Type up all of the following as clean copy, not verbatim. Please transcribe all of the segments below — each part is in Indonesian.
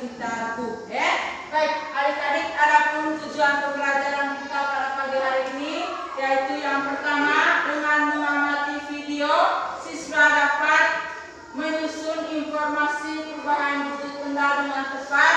sekitarku. Baik, adik-adik, adapun tujuan pembelajaran kita pada pagi hari ini yaitu yang pertama, dengan mengamati video siswa dapat menyusun informasi perubahan wujud benda dengan tepat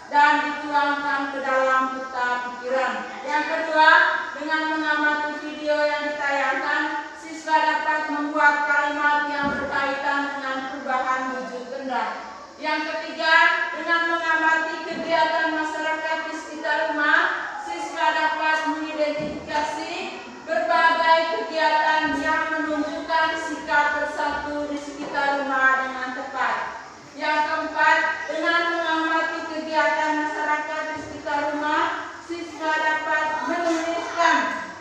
dan dituangkan ke dalam peta pikiran. Yang kedua, dengan mengamati video yang ditayangkan, siswa dapat membuat kalimat yang berkaitan dengan perubahan wujud benda. Yang ketiga, dengan mengamati kegiatan masyarakat di sekitar rumah, siswa dapat mengidentifikasi berbagai kegiatan yang menunjukkan sikap bersatu di sekitar rumah dengan tepat. Yang keempat, dengan mengamati kegiatan masyarakat di sekitar rumah, siswa dapat menuliskan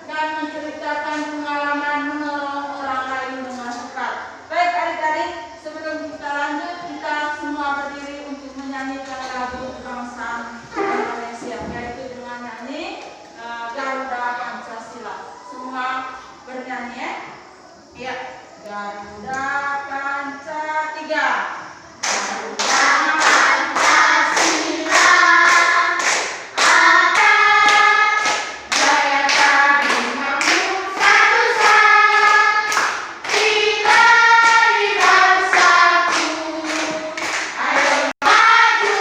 dan menceritakan pengalaman menolong orang lain dengan tepat. Baik adik-adik, sebelum kita lanjut, kita semua berdiri untuk menyanyikan lagu kebangsaan Malaysia, yaitu dengan nyanyi Garuda Pancasila. Semua bernyanyi ya. Garuda Pancasila, tiga. Garuda Pancasila, akan jaya kami makmur satu saat, kita di bersatu. Ayo maju,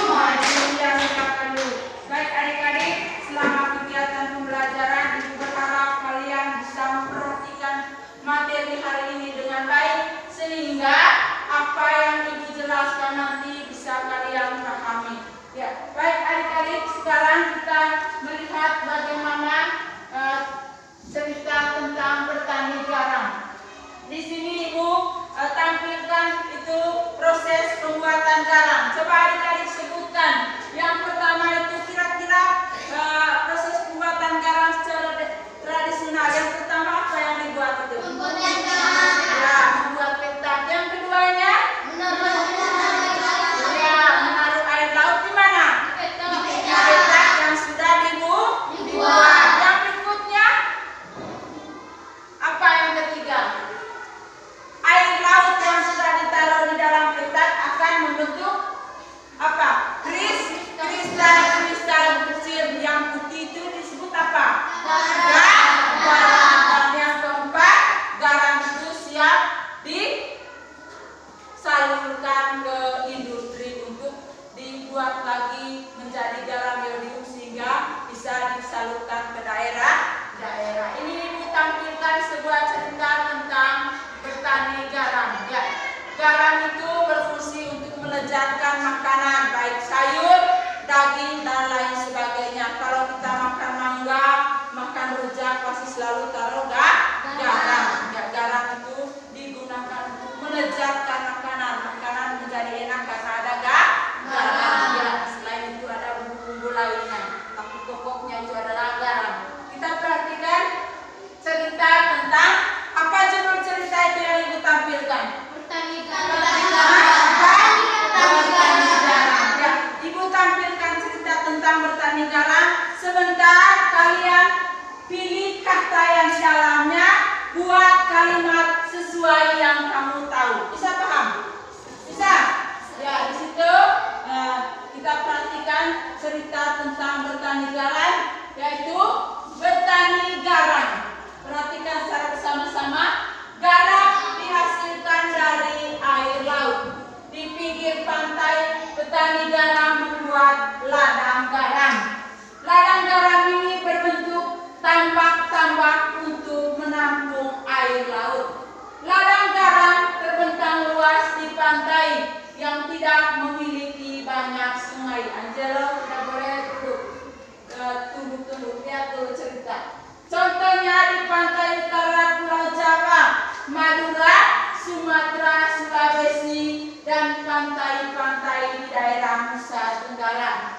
maju yang silakan dulu. Baik adik-adik, selama kegiatan pembelajaran Ibu berharap kalian bisa memperhatikan materi hari ini dengan baik sehingga apa yang Ibu jelaskan nanti bisa kalian pahami. Ya, baik adik-adik, sekarang kita melihat bagaimana cerita tentang bertani garam. Di sini Ibu tampilkan itu proses pembuatan garam. Coba adik-adik sebutkan. Yang pertama itu kira-kira proses pembuatan garam secara tradisional. Yang pertama apa yang dibuat itu? Ya, membuat petak. Yang keduanya? Ya, menaruh air laut di mana? Di petak yang sudah dibuat. Yang berikutnya? Apa yang ketiga? Air laut yang sudah ditaruh di dalam petak akan membentuk apa? Kristal kecil yang putih itu disebut apa? Garam. Dan yang keempat, garam itu siap disalurkan ke industri untuk dibuat lagi menjadi garam iodium sehingga bisa disalurkan ke daerah. Ini ditampilkan sebuah cerita tentang bertani garam. Ya, garam itu berfungsi untuk melezatkan makanan, baik sayur, daging, dan lain sebagainya. Kalau kita makan mangga, makan rujak, pasti selalu taruh garam. Ya, garam itu digunakan untuk melezatkan makanan. Makanan menjadi enak karena ada garam. Ya, selain itu ada bumbu-bumbu lainnya, tapi pokoknya itu adalah garam. Kita perhatikan cerita tentang apa judul cerita itu yang Ibu tampilkan? Bertani garam. Ya, Ibu tampilkan cerita tentang bertani garam. Sebentar kalian pilih kata yang di dalamnya, buat kalimat sesuai yang kamu tahu. Bisa paham? Bisa? Ya, di situ kita perhatikan cerita tentang bertani garam, yaitu bertani garam. Perhatikan secara bersama-sama. Garam dihasilkan dari air laut. Di pinggir pantai, petani garam membuat ladang garam. Ladang garam ini berbentuk tambak-tambak untuk menampung air laut. Ladang garam terbentang luas di pantai yang tidak memiliki banyak sungai. Angelo, tidak boleh duduk. Tunggu, lihat dulu cerita. Contohnya di pantai utara Pulau Jawa, Madura, Sumatera, Sulawesi, dan pantai-pantai di daerah Nusa Tenggara.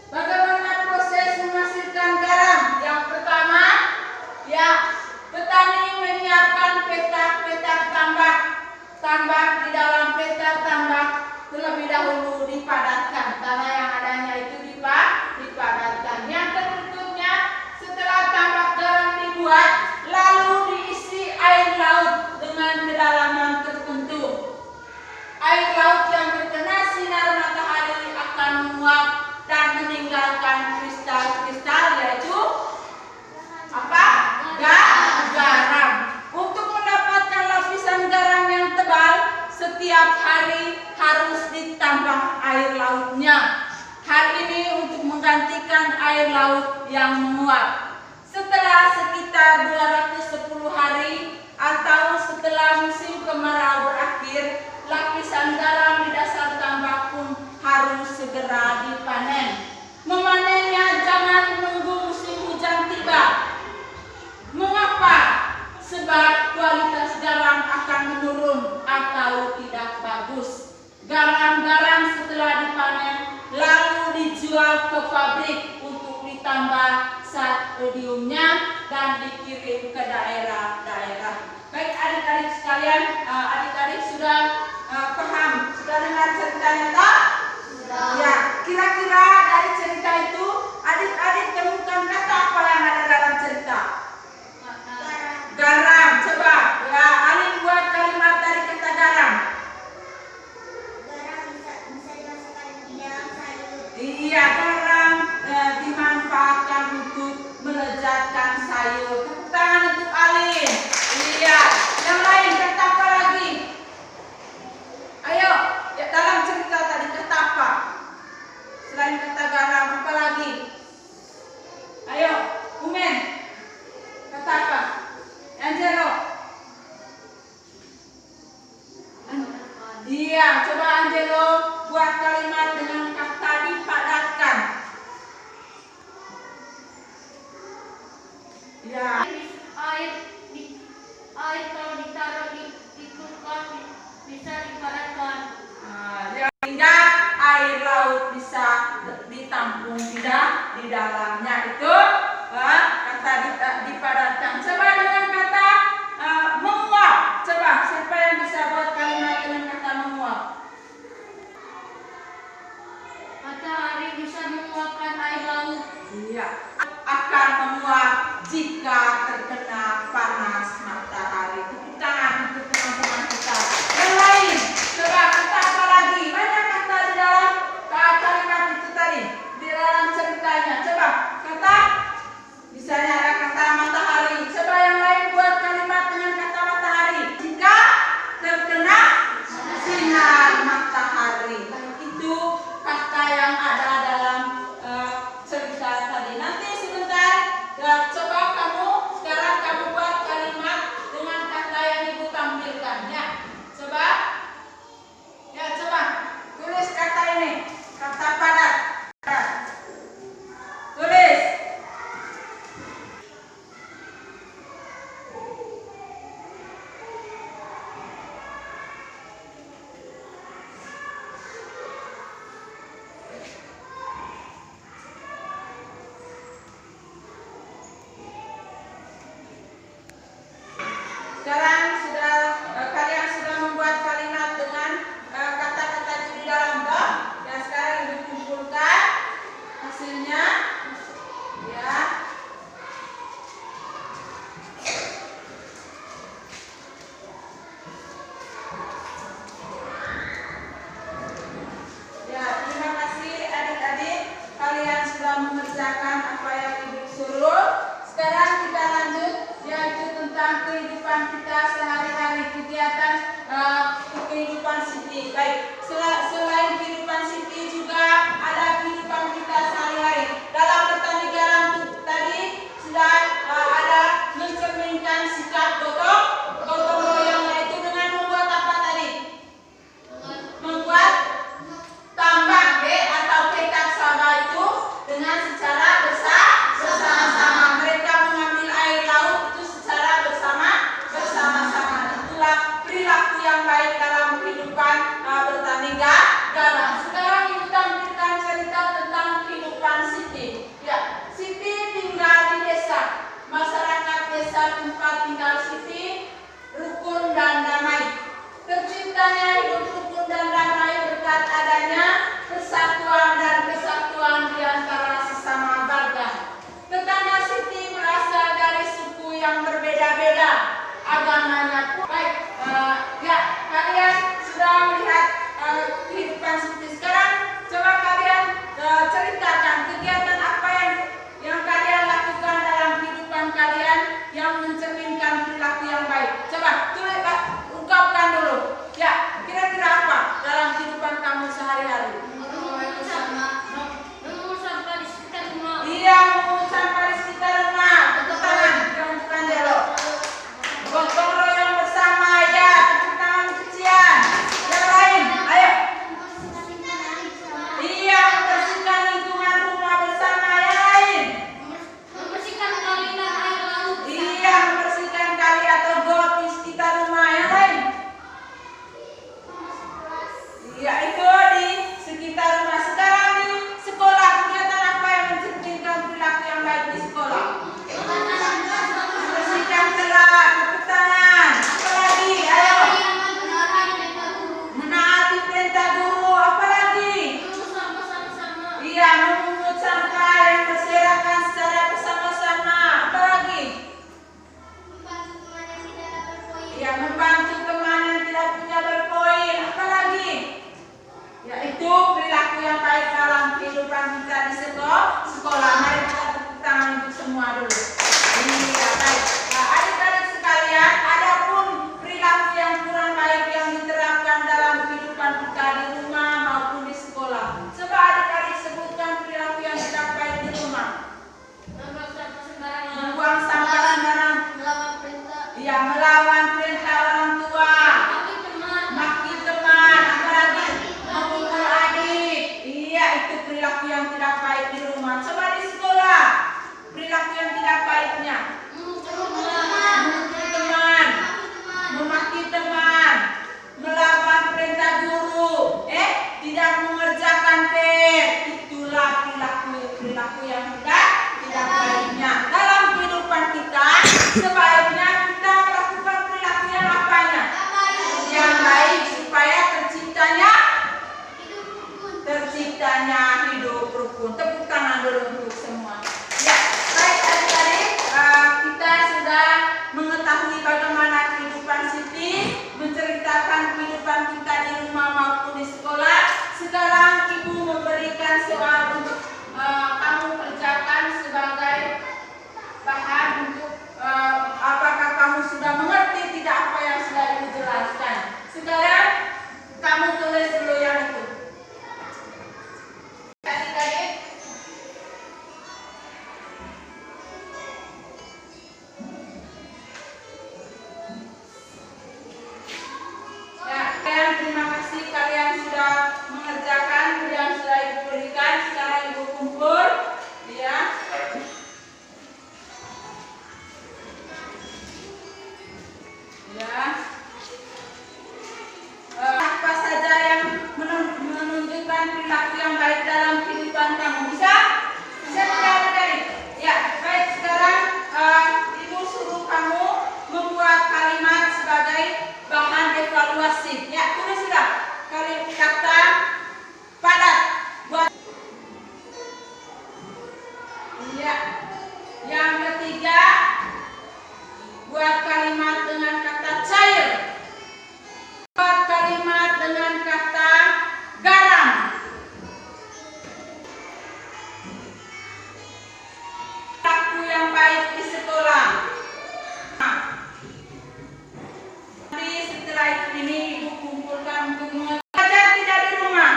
Bagaimana proses menghasilkan garam? Yang pertama, ya, petani menyiapkan petak-petak tambak. Tambak di dalam petak tambak terlebih dahulu dipadatkan. Tanah yang adanya itu dipadatkan. Yang berikutnya, setelah tambak garam dibuat, setiap hari harus ditambah air lautnya. Hal ini untuk menggantikan air laut yang menguap. Setelah sekitar 210 hari atau setelah musim kemarau berakhir, lapisan garam di dasar tambak pun harus segera dipanen. Memanennya jangan menunggu musim hujan tiba. Mengapa? Sebab kualitas garam akan menurun atau tidak bagus. Garam-garam setelah dipanen lalu dijual ke pabrik untuk ditambah zat sodiumnya dan dikirim ke daerah-daerah. Baik adik-adik sekalian, adik-adik sudah paham, sudah dengar ceritanya tak? Ya, kira-kira dari cerita itu adik-adik temukan kata apa yang ada dalam cerita? Garam. Coba ya, Alin buat kalimat dari kata garam. Garam bisa dimasukkan di dalam sayur. Iya, garam dimanfaatkan untuk melezatkan sayur. Tepuk tangan untuk Alin. Iya, yang lain kata apa lagi? Ayo, ya, dalam cerita tadi kata apa? Selain kata garam, apa lagi? Ayo, Umen. Kata apa? Angelo. Iya, coba Angelo buat kalimat dengan kata dipadatkan. Ya. Air kalau ditaruh di kulkas bisa dipadatkan. Sehingga air laut bisa ditampung tidak di dalamnya. Itu kata dipadatkan. Coba dengan kata menguap. Coba siapa yang bisa buat kalimat dengan kata menguap? Matahari bisa menguapkan air laut. Iya, akan menguap jika terkena panas matahari. Tepuk tangan untuk teman-teman kita. Yang lain, coba kata apa lagi? Banyak kata di dalam kalimat itu tadi, di dalam ceritanya. Coba kata, misalnya ada kata matahari. Coba yang lain buat kalimat dengan kata matahari. Jika terkena sinar matahari. Itu kata yang ada dalam cerita tadi. Nanti sebentar, coba sekarang kamu buat kalimat dengan kata yang ibu tampilkan ya. Coba tulis kata ini, kata padat. Tulis. Sekarang kalian sudah membuat kalimat dengan kata-kata itu di dalam toh. Ya, sekarang ibu kumpulkan hasilnya. Ya. Ya, terima kasih adik-adik. Kalian sudah mengerjakan apa yang ibu suruh. Sekarang kita lanjut, yaitu tentang kehidupan kita sehari-hari, kegiatan kehidupan Siti. Baik, selain kehidupan Siti juga ada kehidupan kita sehari-hari. Dalam petani garam tadi sudah ada mencerminkan sikap gotong royong, yaitu dengan membuat apa tadi? Membuat tambak atau tekad sabah itu dengan secara bersama-sama. Mereka mengambil air laut itu secara bersama-sama. Itulah perilaku yang baik dalam kehidupan bertani garam. Sekarang ibu tampilkan cerita tentang kehidupan Siti. Ya, Siti tinggal di desa. Masyarakat desa tempat tinggal Siti rukun dan damai. Terciptanya hidup rukun dan damai berkat adanya persatuan dan kesatuan di antara sesama warga. Tetangga Siti berasal dari suku yang berbeda-beda agamanya. Baik, ya, kalian sudah melihat kehidupan Siti. Sekarang coba kalian ceritakan kegiatan apa yang kalian lakukan dalam kehidupan kalian yang mencerminkan perilaku yang baik. Coba tulis, ungkapkan dulu. Ya, kira-kira apa? yaitu di sekitar rumah. Sekarang di sekolah, kegiatan apa yang mencerminkan perilaku yang baik di sekolah? Bersihkan kelas, tepuk tangan. Apa lagi? Ayo. Menaati perintah guru. Apa lagi? Iya, memungut sampah yang berserakan secara bersama-sama. Apa lagi? Iya, membantu teman yang tidak punya berpoin. Apa lagi? Yaitu perilaku yang baik dalam kehidupan kita di sekolah. Mari kita tepuk tangan untuk semua dulu. Iya, baik. Nah, adik-adik sekalian, adapun perilaku yang kurang baik yang diterapkan dalam kehidupan kita di rumah maupun di sekolah. Coba adik-adik sebutkan perilaku yang tidak baik di rumah. Membuang sampah sembarangan. Iya, melawan perintah orang tua. Maki teman. Apa lagi? Memukul adik. Iya, itu perilaku yang tidak baik di rumah. Coba di sekolah, perilaku yang tidak baiknya. Memukul teman, memaki teman, melawan perintah guru, tidak mengerjakan PR. Itulah perilaku yang tidak baiknya. Dalam kehidupan kita, sebaiknya kita melakukan perilaku yang apanya? Yang baik, supaya terciptanya hidup rukun. Tepuk tangan dulu untuk semua. Ya, baik adik-adik, kita sudah mengetahui bagaimana kehidupan Siti, menceritakan kehidupan kita di rumah maupun di sekolah. Sekarang Ibu memberikan soal untuk kamu kerjakan sebagai bahan untuk apakah kamu sudah mengerti tidak apa yang sudah Ibu jelaskan. Sekarang kamu tulis dulu yang itu. Adik-adik, ya, terima kasih kalian sudah mengerjakan yang sudah Ibu berikan. Sekarang Ibu kumpul, ya. Ya. Apa saja yang menunjukkan perilaku yang baik dalam kehidupan kamu? Bisa? Bisa tidak adik-adik? Ya, baik. Sekarang Ibu suruh kamu membuat kalimat sebagai bahan evaluasi. Ya, tulis sudah. Kata padat. Buat. Ya. Yang ketiga, buat kalimat dengan kata cair. Buat kalimat dengan kata garam. Perilaku yang baik di sekolah. Nanti setelah ini Ibu kumpulkan untuk belajar tidak di rumah.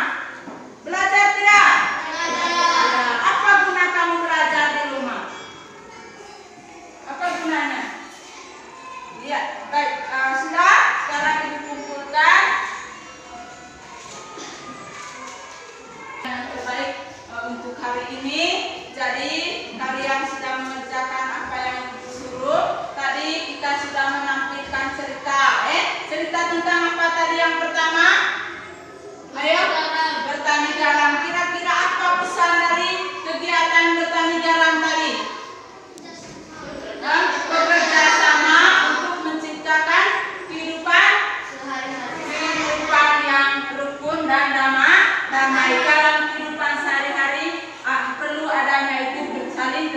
Belajar tidak? Ya, apa guna kamu belajar di rumah? Apa gunanya? Ya, baik. Sudah, sekarang Ibu kumpulkan yang terbaik untuk hari ini. Jadi kalian sudah mengerjakan apa yang Ibu suruh. Tadi kita sudah menampilkan cerita. Cerita tentang apa tadi yang pertama? Ayo, bertani garam. Kira-kira apa pesan dari kegiatan bertani garam tadi? Bekerja sama untuk menciptakan kehidupan yang rukun dan damai. Dalam kehidupan sehari-hari perlu adanya itu saling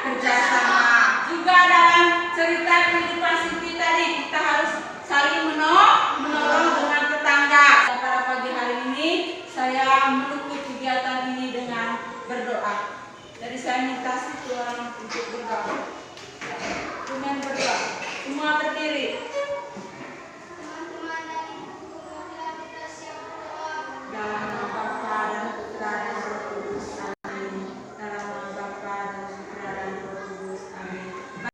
kerjasama. Juga dalam cerita kehidupan Siti tadi kita harus saling menolong dengan tetangga. Pada pagi hari ini saya menutup kegiatan ini dengan berdoa. Jadi saya minta satu orang